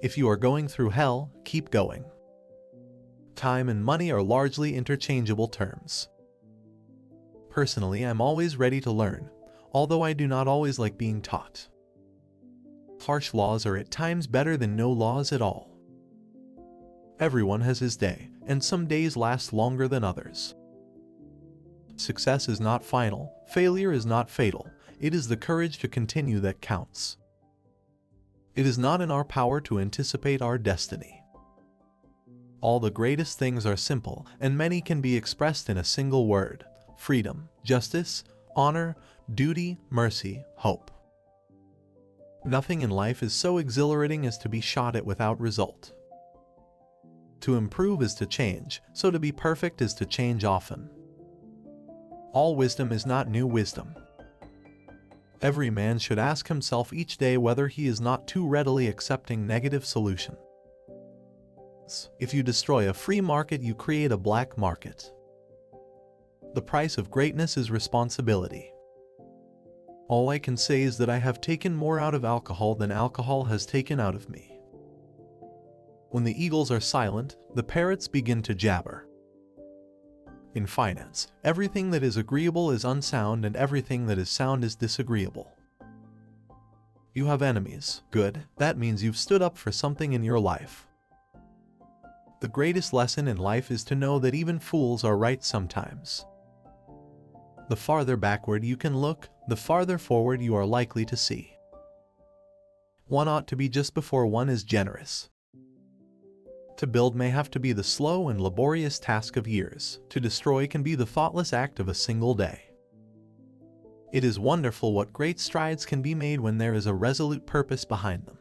If you are going through hell, keep going. Time and money are largely interchangeable terms. Personally, I'm always ready to learn, although I do not always like being taught. Harsh laws are at times better than no laws at all. Everyone has his day, and some days last longer than others. Success is not final, failure is not fatal, it is the courage to continue that counts. It is not in our power to anticipate our destiny. All the greatest things are simple, and many can be expressed in a single word: freedom, justice, honor, duty, mercy, hope. Nothing in life is so exhilarating as to be shot at without result. To improve is to change, so to be perfect is to change often. All wisdom is not new wisdom. Every man should ask himself each day whether he is not too readily accepting negative solutions. If you destroy a free market, you create a black market. The price of greatness is responsibility. All I can say is that I have taken more out of alcohol than alcohol has taken out of me. When the eagles are silent, the parrots begin to jabber. In finance, everything that is agreeable is unsound and everything that is sound is disagreeable. You have enemies. Good, that means you've stood up for something in your life. The greatest lesson in life is to know that even fools are right sometimes. The farther backward you can look, the farther forward you are likely to see. One ought to be just before one is generous. To build may have to be the slow and laborious task of years. To destroy can be the thoughtless act of a single day. It is wonderful what great strides can be made when there is a resolute purpose behind them.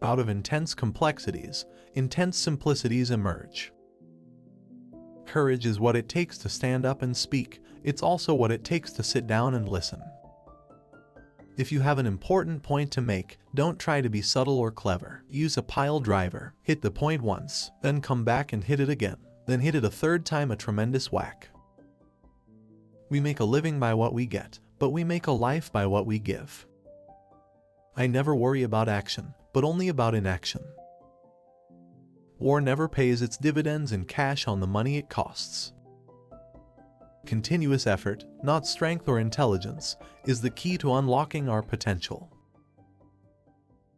Out of intense complexities, intense simplicities emerge. Courage is what it takes to stand up and speak. It's also what it takes to sit down and listen. If you have an important point to make, don't try to be subtle or clever. Use a pile driver. Hit the point once, then come back and hit it again. Then hit it a third time, a tremendous whack. We make a living by what we get, but we make a life by what we give. I never worry about action, but only about inaction. War never pays its dividends in cash on the money it costs. Continuous effort, not strength or intelligence, is the key to unlocking our potential.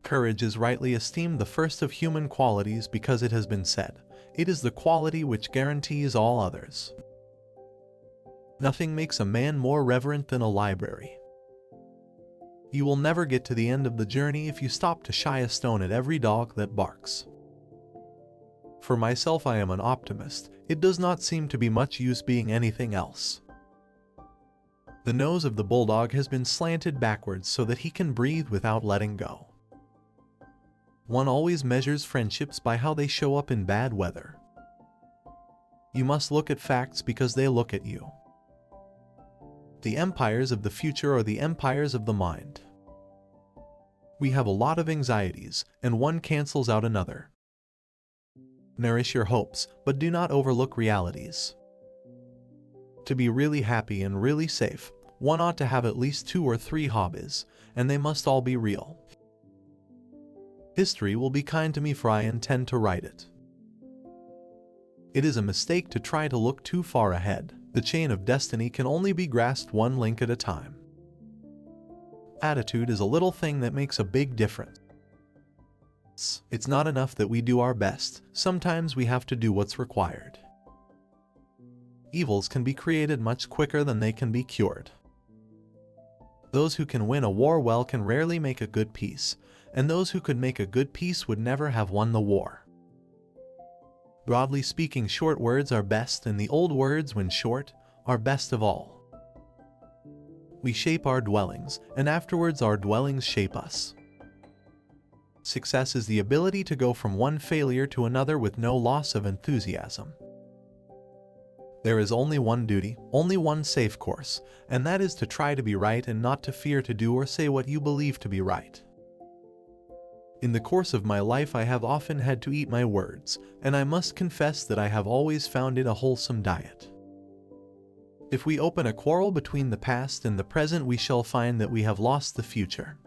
Courage is rightly esteemed the first of human qualities because it has been said, it is the quality which guarantees all others. Nothing makes a man more reverent than a library. You will never get to the end of the journey if you stop to shy a stone at every dog that barks. For myself, I am an optimist. It does not seem to be much use being anything else. The nose of the bulldog has been slanted backwards so that he can breathe without letting go. One always measures friendships by how they show up in bad weather. You must look at facts because they look at you. The empires of the future are the empires of the mind. We have a lot of anxieties, and one cancels out another. Nourish your hopes, but do not overlook realities. To be really happy and really safe, one ought to have at least 2 or 3 hobbies, and they must all be real. History will be kind to me, for I intend to write it. It is a mistake to try to look too far ahead. The chain of destiny can only be grasped one link at a time. Attitude is a little thing that makes a big difference. It's not enough that we do our best. Sometimes we have to do what's required. Evils can be created much quicker than they can be cured. Those who can win a war well can rarely make a good peace, and those who could make a good peace would never have won the war. Broadly speaking, short words are best, and the old words, when short, are best of all. We shape our dwellings, and afterwards our dwellings shape us. Success is the ability to go from one failure to another with no loss of enthusiasm. There is only one duty, only one safe course, and that is to try to be right and not to fear to do or say what you believe to be right. In the course of my life, I have often had to eat my words, and I must confess that I have always found it a wholesome diet. If we open a quarrel between the past and the present, we shall find that we have lost the future.